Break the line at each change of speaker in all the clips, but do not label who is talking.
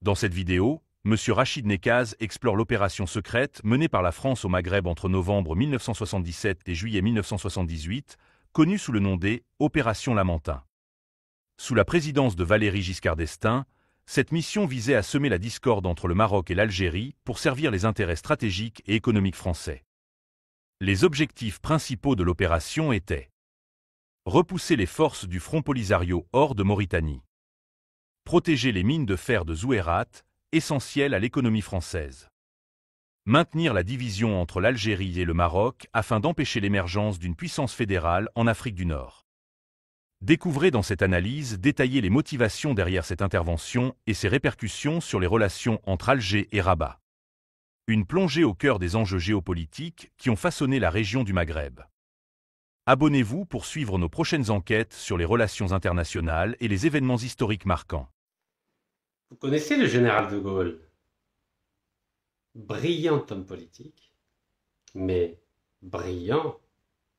Dans cette vidéo, M. Rachid Nekaz explore l'opération secrète menée par la France au Maghreb entre novembre 1977 et juillet 1978, connue sous le nom des « Opération Lamentin ». Sous la présidence de Valéry Giscard d'Estaing, cette mission visait à semer la discorde entre le Maroc et l'Algérie pour servir les intérêts stratégiques et économiques français. Les objectifs principaux de l'opération étaient repousser les forces du Front Polisario hors de Mauritanie, protéger les mines de fer de Zouérate, essentielles à l'économie française, maintenir la division entre l'Algérie et le Maroc afin d'empêcher l'émergence d'une puissance fédérale en Afrique du Nord. Découvrez dans cette analyse détaillée les motivations derrière cette intervention et ses répercussions sur les relations entre Alger et Rabat. Une plongée au cœur des enjeux géopolitiques qui ont façonné la région du Maghreb. Abonnez-vous pour suivre nos prochaines enquêtes sur les relations internationales et les événements historiques marquants.
Vous connaissez le général de Gaulle? Brillant homme politique, mais brillant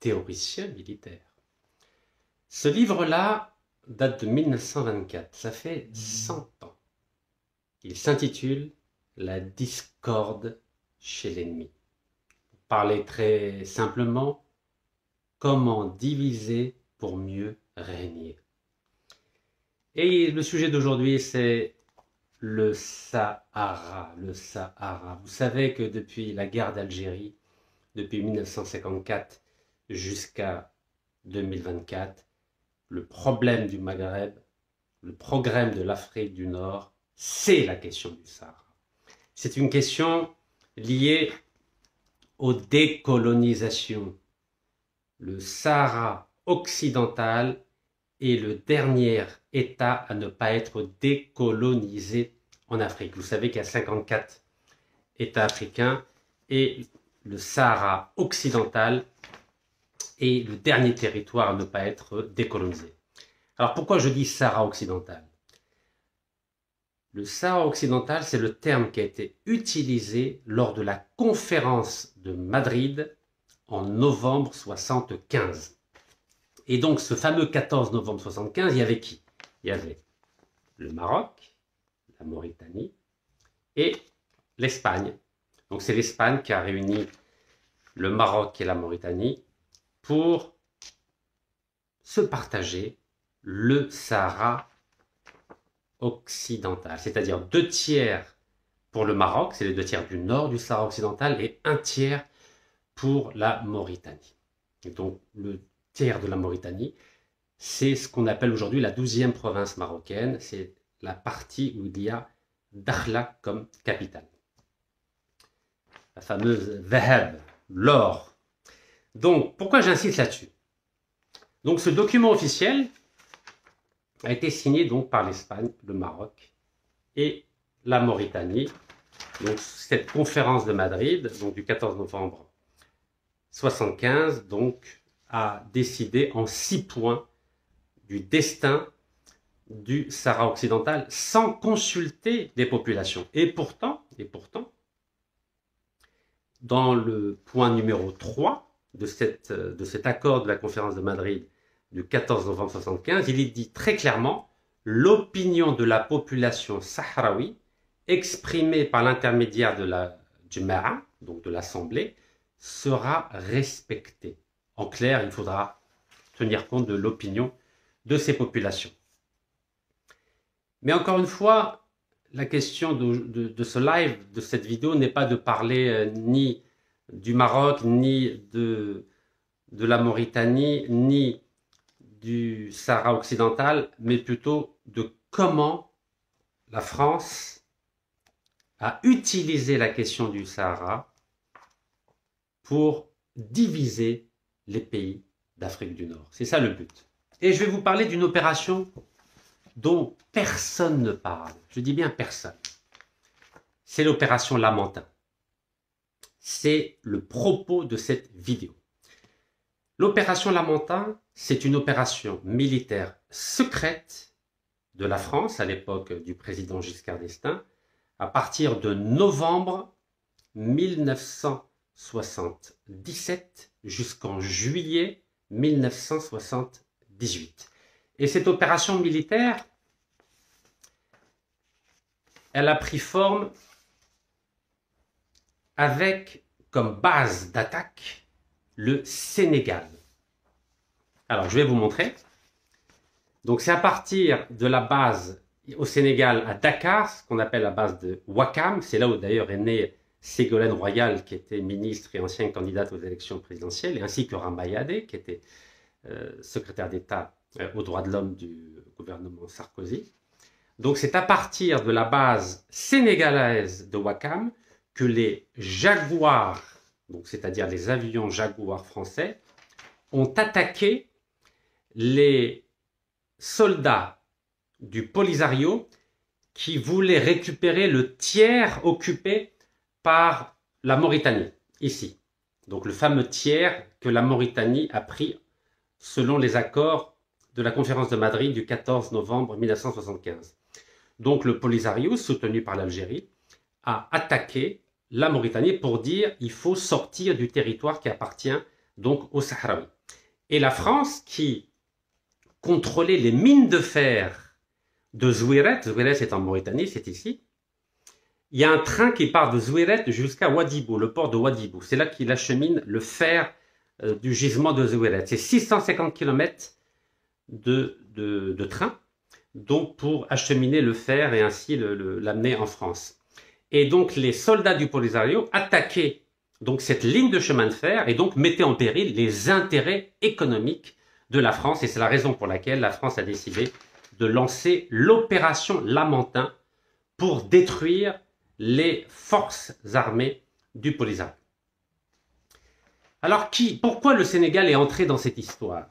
théoricien militaire. Ce livre-là date de 1924, ça fait 100 ans. Il s'intitule « La discorde chez l'ennemi ». Pour parler très simplement, comment diviser pour mieux régner. Et le sujet d'aujourd'hui, c'est le Sahara. Le Sahara. Vous savez que depuis la guerre d'Algérie, depuis 1954 jusqu'à 2024, le problème du Maghreb, le problème de l'Afrique du Nord, c'est la question du Sahara. C'est une question liée aux décolonisations. Le Sahara occidental est le dernier État à ne pas être décolonisé en Afrique. Vous savez qu'il y a 54 États africains et le Sahara occidental est le dernier territoire à ne pas être décolonisé. Alors pourquoi je dis Sahara occidental? Le Sahara occidental, c'est le terme qui a été utilisé lors de la conférence de Madrid en novembre 1975. Et donc ce fameux 14 novembre 1975, il y avait qui? Il y avait le Maroc, la Mauritanie et l'Espagne. Donc c'est l'Espagne qui a réuni le Maroc et la Mauritanie pour se partager le Sahara occidental, c'est-à-dire 2 tiers pour le Maroc, c'est les 2 tiers du nord du Sahara occidental, et 1 tiers pour la Mauritanie. Et donc le tiers de la Mauritanie, c'est ce qu'on appelle aujourd'hui la 12e province marocaine, c'est la partie où il y a Dakhla comme capitale. La fameuse Dhahab, l'or. Donc pourquoi j'insiste là-dessus? Donc ce document officiel a été signé donc par l'Espagne, le Maroc et la Mauritanie. Donc cette conférence de Madrid, donc du 14 novembre 1975, donc a décidé en 6 points du destin du Sahara occidental sans consulter les populations. Et pourtant, dans le point numéro 3 de cet accord de la conférence de Madrid du 14 novembre 1975, il est dit très clairement « L'opinion de la population sahraoui, exprimée par l'intermédiaire de la Jama'a, donc de l'Assemblée, sera respectée. » En clair, il faudra tenir compte de l'opinion de ces populations. Mais encore une fois, la question de ce live, de cette vidéo, n'est pas de parler ni du Maroc, ni de la Mauritanie, ni du Sahara occidental, mais plutôt de comment la France a utilisé la question du Sahara pour diviser les pays d'Afrique du Nord. C'est ça le but. Et je vais vous parler d'une opération dont personne ne parle. Je dis bien personne. C'est l'opération Lamentin. C'est le propos de cette vidéo. L'opération Lamentin, c'est une opération militaire secrète de la France à l'époque du président Giscard d'Estaing à partir de novembre 1977 jusqu'en juillet 1978. Et cette opération militaire elle a pris forme avec comme base d'attaque le Sénégal. Alors, je vais vous montrer. Donc, c'est à partir de la base au Sénégal, à Dakar, ce qu'on appelle la base de Ouakam. C'est là où d'ailleurs est né Ségolène Royal, qui était ministre et ancienne candidate aux élections présidentielles, et ainsi que Rambayadé, qui était secrétaire d'État aux droits de l'homme du gouvernement Sarkozy. Donc, c'est à partir de la base sénégalaise de Ouakam que les Jaguars, c'est-à-dire les avions Jaguar français, ont attaqué les soldats du Polisario qui voulaient récupérer le tiers occupé par la Mauritanie, ici. Donc le fameux tiers que la Mauritanie a pris selon les accords de la conférence de Madrid du 14 novembre 1975. Donc le Polisario, soutenu par l'Algérie, a attaqué la Mauritanie pour dire il faut sortir du territoire qui appartient donc aux Sahraouis. Et la France, qui contrôlait les mines de fer de Zouiret, Zouiret c'est en Mauritanie, c'est ici, il y a un train qui part de Zouiret jusqu'à Ouadhibou, le port de Ouadhibou. C'est là qu'il achemine le fer du gisement de Zouiret. C'est 650 km de train, donc pour acheminer le fer et ainsi l'amener en France. Et donc les soldats du Polisario attaquaient donc cette ligne de chemin de fer et donc mettaient en péril les intérêts économiques de la France. Et c'est la raison pour laquelle la France a décidé de lancer l'opération Lamentin pour détruire les forces armées du Polisario. Alors pourquoi le Sénégal est entré dans cette histoire?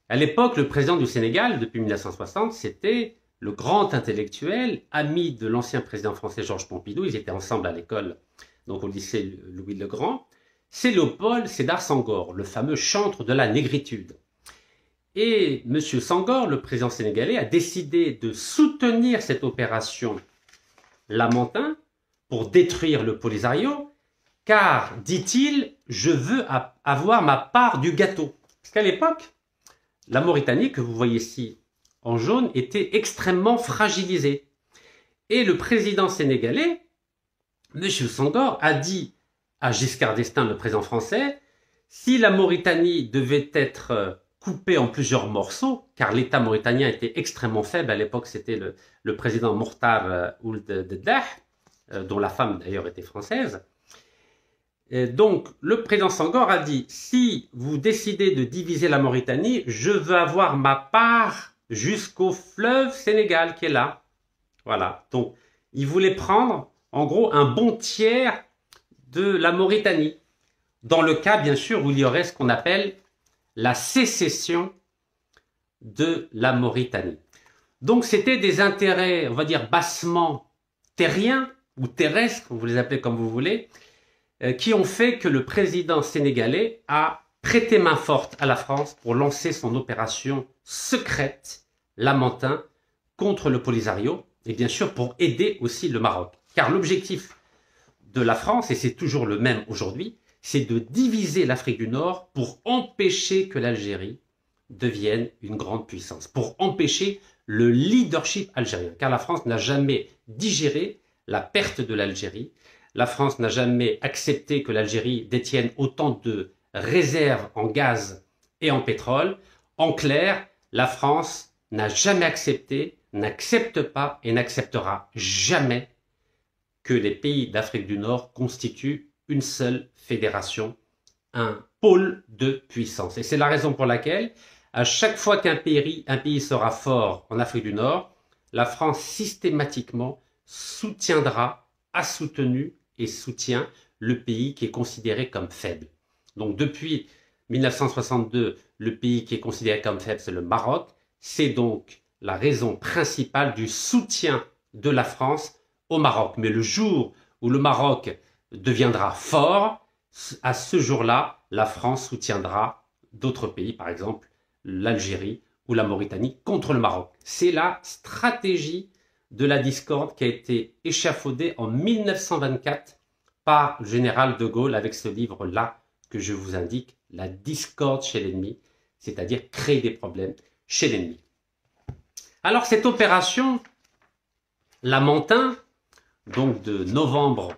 À l'époque, le président du Sénégal, depuis 1960, c'était le grand intellectuel, ami de l'ancien président français Georges Pompidou. Ils étaient ensemble à l'école, donc au lycée Louis le Grand. C'est Léopold Sédar Senghor, le fameux chantre de la négritude. Et M. Senghor, le président sénégalais, a décidé de soutenir cette opération Lamentin pour détruire le Polisario, car, dit-il, je veux avoir ma part du gâteau. Parce qu'à l'époque, la Mauritanie, que vous voyez ici en jaune, était extrêmement fragilisée. Et le président sénégalais, M. Senghor, a dit à Giscard d'Estaing, le président français, si la Mauritanie devait être coupée en plusieurs morceaux, car l'État mauritanien était extrêmement faible, à l'époque c'était le président Mokhtar Ould Deddah, dont la femme d'ailleurs était française. Et donc le président Senghor a dit, si vous décidez de diviser la Mauritanie, je veux avoir ma part jusqu'au fleuve Sénégal qui est là. Voilà, donc il voulait prendre en gros un bon tiers de la Mauritanie, dans le cas bien sûr où il y aurait ce qu'on appelle la sécession de la Mauritanie. Donc c'était des intérêts, on va dire bassement terriens ou terrestres, vous les appelez comme vous voulez, qui ont fait que le président sénégalais a prêté main forte à la France pour lancer son opération secrète, Lamentin, contre le Polisario, et bien sûr pour aider aussi le Maroc. Car l'objectif de la France, et c'est toujours le même aujourd'hui, c'est de diviser l'Afrique du Nord pour empêcher que l'Algérie devienne une grande puissance, pour empêcher le leadership algérien. Car la France n'a jamais digéré la perte de l'Algérie, la France n'a jamais accepté que l'Algérie détienne autant de réserves en gaz et en pétrole. En clair, la France n'a jamais accepté, n'accepte pas et n'acceptera jamais que les pays d'Afrique du Nord constituent une seule fédération, un pôle de puissance. Et c'est la raison pour laquelle, à chaque fois qu'un pays sera fort en Afrique du Nord, la France systématiquement soutiendra, a soutenu et soutient le pays qui est considéré comme faible. Donc depuis 1962, le pays qui est considéré comme faible, c'est le Maroc. C'est donc la raison principale du soutien de la France au Maroc. Mais le jour où le Maroc deviendra fort, à ce jour-là, la France soutiendra d'autres pays, par exemple l'Algérie ou la Mauritanie, contre le Maroc. C'est la stratégie de la discorde qui a été échafaudée en 1924 par le général de Gaulle avec ce livre-là que je vous indique, La discorde chez l'ennemi, c'est-à-dire créer des problèmes chez l'ennemi. Alors cette opération Lamentin, donc de novembre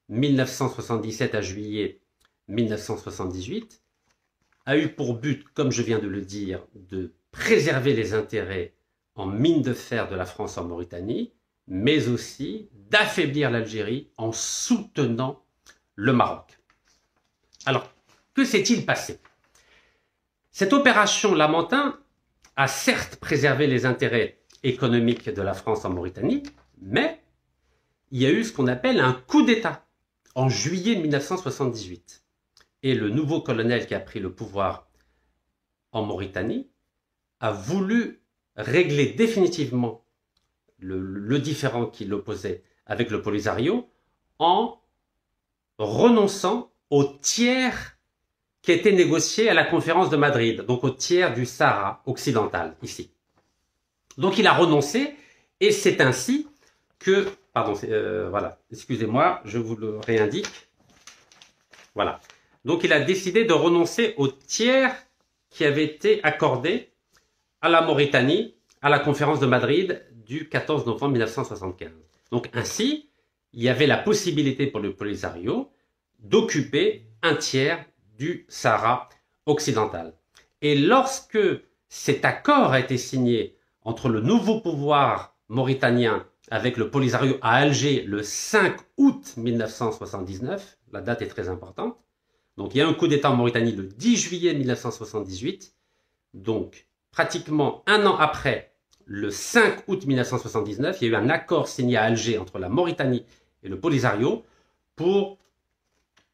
1977 à juillet 1978, a eu pour but, comme je viens de le dire, de préserver les intérêts en mine de fer de la France en Mauritanie, mais aussi d'affaiblir l'Algérie en soutenant le Maroc. Alors, que s'est-il passé? Cette opération Lamentin a certes préservé les intérêts économiques de la France en Mauritanie, mais il y a eu ce qu'on appelle un coup d'État en juillet 1978. Et le nouveau colonel qui a pris le pouvoir en Mauritanie a voulu régler définitivement le différend qui l'opposait avec le Polisario en renonçant au tiers qui a été négocié à la conférence de Madrid, donc au tiers du Sahara occidental, ici. Donc il a renoncé, et c'est ainsi que, pardon, voilà, excusez-moi, je vous le réindique, voilà. Donc il a décidé de renoncer au tiers qui avait été accordé à la Mauritanie, à la conférence de Madrid du 14 novembre 1975. Donc ainsi, il y avait la possibilité pour le Polisario d'occuper un tiers du Sahara occidental. Et lorsque cet accord a été signé entre le nouveau pouvoir mauritanien avec le Polisario à Alger le 5 août 1979, la date est très importante, donc il y a un coup d'État en Mauritanie le 10 juillet 1978, donc pratiquement un an après, le 5 août 1979, il y a eu un accord signé à Alger entre la Mauritanie et le Polisario pour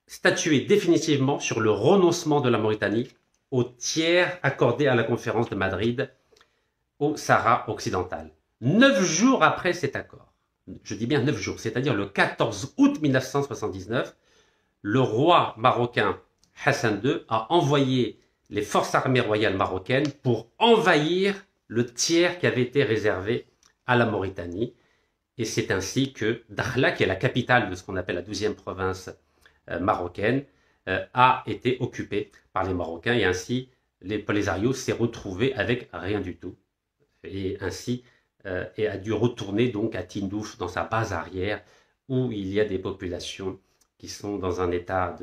statuer définitivement sur le renoncement de la Mauritanie au tiers accordé à la conférence de Madrid au Sahara occidental. 9 jours après cet accord, je dis bien 9 jours, c'est-à-dire le 14 août 1979, le roi marocain Hassan II a envoyé les forces armées royales marocaines pour envahir le tiers qui avait été réservé à la Mauritanie. Et c'est ainsi que Dakhla, qui est la capitale de ce qu'on appelle la 12e province marocaine, a été occupée par les Marocains. Et ainsi, les Polisario s'est retrouvé avec rien du tout. Et ainsi, et a dû retourner donc à Tindouf, dans sa base arrière, où il y a des populations qui sont dans un état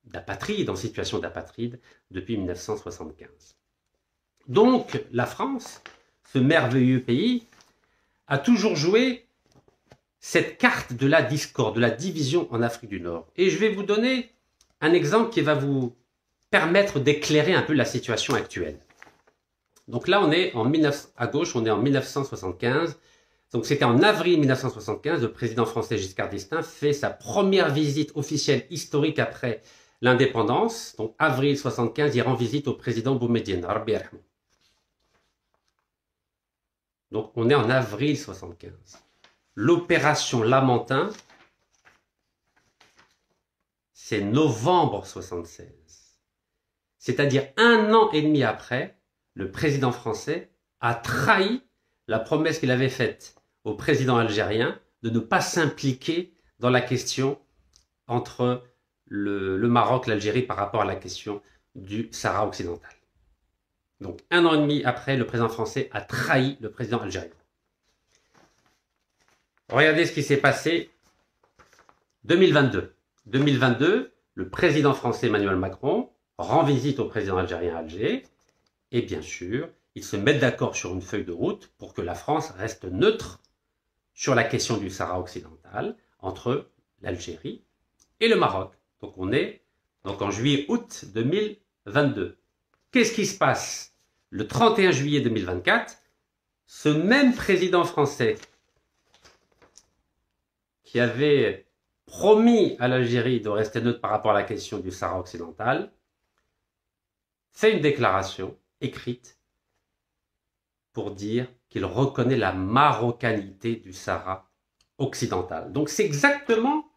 d'apatride, en situation d'apatride, depuis 1975. Donc, la France, ce merveilleux pays, a toujours joué cette carte de la discorde, de la division en Afrique du Nord. Et je vais vous donner un exemple qui va vous permettre d'éclairer un peu la situation actuelle. Donc là, on est à gauche, on est en 1975. Donc c'était en avril 1975, le président français Giscard d'Estaing fait sa première visite officielle historique après l'indépendance. Donc avril 1975, il rend visite au président Boumedienne, Rabbi Yarhamou. Donc on est en avril 1975. L'opération Lamentin, c'est novembre 1976. C'est-à-dire un an et demi après, le président français a trahi la promesse qu'il avait faite au président algérien de ne pas s'impliquer dans la question entre le Maroc et l'Algérie par rapport à la question du Sahara occidental. Donc un an et demi après, le président français a trahi le président algérien. Regardez ce qui s'est passé 2022. 2022, le président français Emmanuel Macron rend visite au président algérien à Alger et bien sûr, ils se mettent d'accord sur une feuille de route pour que la France reste neutre sur la question du Sahara occidental entre l'Algérie et le Maroc. Donc on est en juillet-août 2022. Qu'est-ce qui se passe le 31 juillet 2024? Ce même président français qui avait promis à l'Algérie de rester neutre par rapport à la question du Sahara occidental fait une déclaration écrite pour dire qu'il reconnaît la marocanité du Sahara occidental. Donc c'est exactement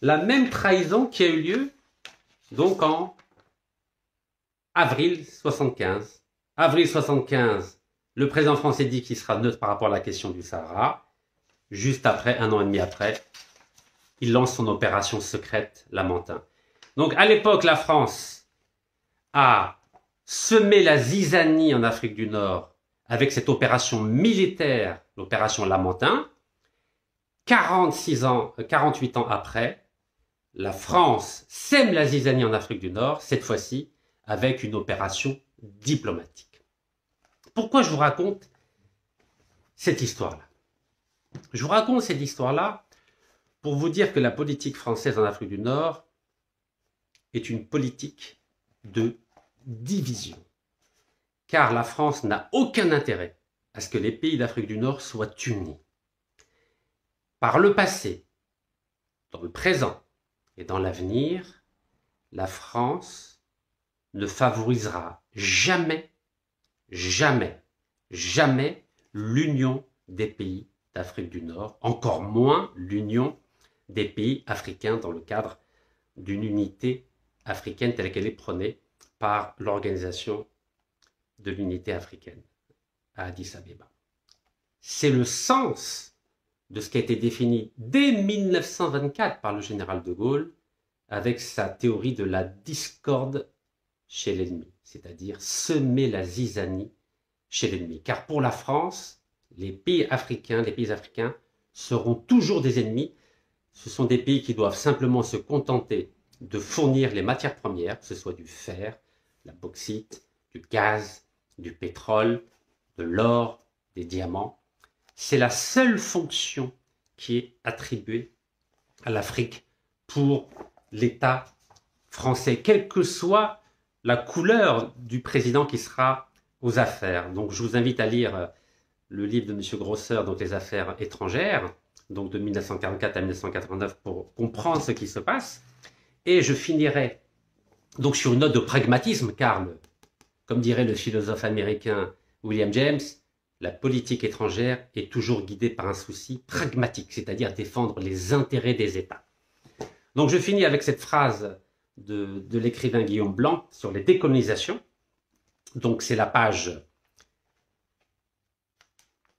la même trahison qui a eu lieu donc en avril 1975. Avril 1975, le président français dit qu'il sera neutre par rapport à la question du Sahara. Juste après, un an et demi après, il lance son opération secrète Lamentin. Donc à l'époque, la France a semé la zizanie en Afrique du Nord avec cette opération militaire, l'opération Lamentin. 48 ans après, la France sème la zizanie en Afrique du Nord, cette fois-ci avec une opération diplomatique. Pourquoi je vous raconte cette histoire-là? Je vous raconte cette histoire-là pour vous dire que la politique française en Afrique du Nord est une politique de division. Car la France n'a aucun intérêt à ce que les pays d'Afrique du Nord soient unis. Par le passé, dans le présent et dans l'avenir, la France ne favorisera jamais, jamais, jamais l'union des pays d'Afrique du Nord, encore moins l'union des pays africains dans le cadre d'une unité africaine telle qu'elle est prônée par l'Organisation de l'Unité africaine à Addis Abeba. C'est le sens de ce qui a été défini dès 1924 par le général de Gaulle avec sa théorie de la discorde chez l'ennemi, c'est-à-dire semer la zizanie chez l'ennemi. Car pour la France, les pays africains seront toujours des ennemis. Ce sont des pays qui doivent simplement se contenter de fournir les matières premières, que ce soit du fer, la bauxite, du gaz, du pétrole, de l'or, des diamants. C'est la seule fonction qui est attribuée à l'Afrique pour l'État français, quelle que soit la couleur du président qui sera aux affaires. Donc je vous invite à lire le livre de M. Grosser, donc les affaires étrangères, donc de 1944 à 1989 pour comprendre ce qui se passe. Et je finirai donc sur une note de pragmatisme, car, comme dirait le philosophe américain William James, la politique étrangère est toujours guidée par un souci pragmatique, c'est-à-dire défendre les intérêts des États. Donc je finis avec cette phrase de l'écrivain Guillaume Blanc sur les décolonisations. Donc c'est la page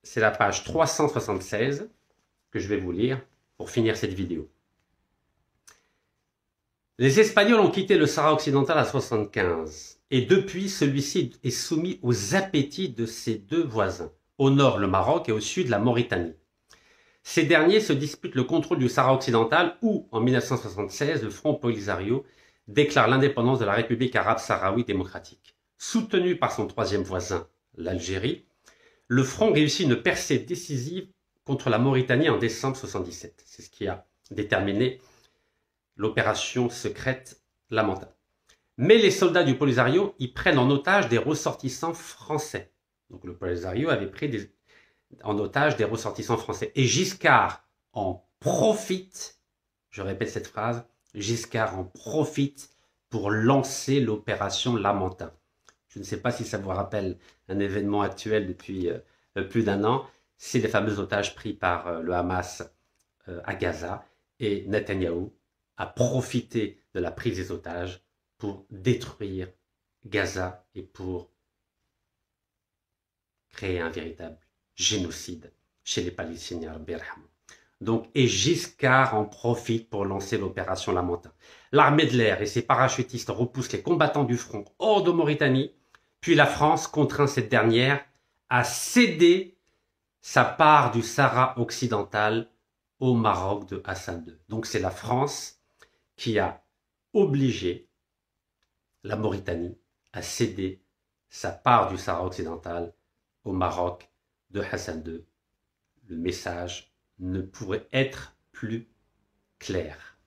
376 que je vais vous lire pour finir cette vidéo. Les Espagnols ont quitté le Sahara occidental à 1975 et depuis celui-ci est soumis aux appétits de ses deux voisins, au nord le Maroc et au sud la Mauritanie. Ces derniers se disputent le contrôle du Sahara occidental où, en 1976, le Front Polisario déclare l'indépendance de la République arabe sahraoui démocratique. Soutenu par son troisième voisin, l'Algérie, le Front réussit une percée décisive contre la Mauritanie en décembre 1977. C'est ce qui a déterminé l'opération secrète Lamanta. Mais les soldats du Polisario y prennent en otage des ressortissants français. Donc le Polisario avait pris en otage des ressortissants français. Et Giscard en profite, je répète cette phrase, Giscard en profite pour lancer l'opération Lamanta. Je ne sais pas si ça vous rappelle un événement actuel depuis plus d'un an. C'est les fameux otages pris par le Hamas à Gaza. Et Netanyahou a profité de la prise des otages pour détruire Gaza et pour créer un véritable génocide chez les Palestiniens. Donc, et Giscard en profite pour lancer l'opération Lamanta. L'armée de l'air et ses parachutistes repoussent les combattants du front hors de Mauritanie, puis la France contraint cette dernière à céder sa part du Sahara occidental au Maroc de Hassan II. Donc c'est la France qui a obligé la Mauritanie à céder sa part du Sahara occidental au Maroc de Hassan II. Le message ne pourrait être plus clair.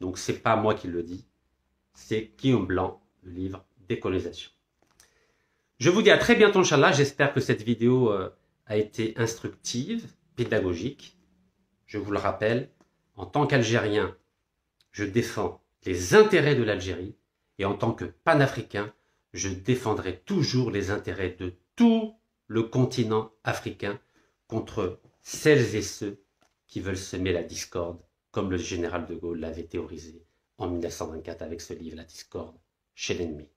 Donc c'est pas moi qui le dis, c'est Guillaume Blanc, le livre Décolonisation. Je vous dis à très bientôt, Inch'Allah. J'espère que cette vidéo a été instructive, pédagogique. Je vous le rappelle, en tant qu'Algérien, je défends les intérêts de l'Algérie et en tant que panafricain, je défendrai toujours les intérêts de tout le continent africain contre celles et ceux qui veulent semer la discorde, comme le général de Gaulle l'avait théorisé en 1924 avec ce livre, La discorde chez l'ennemi.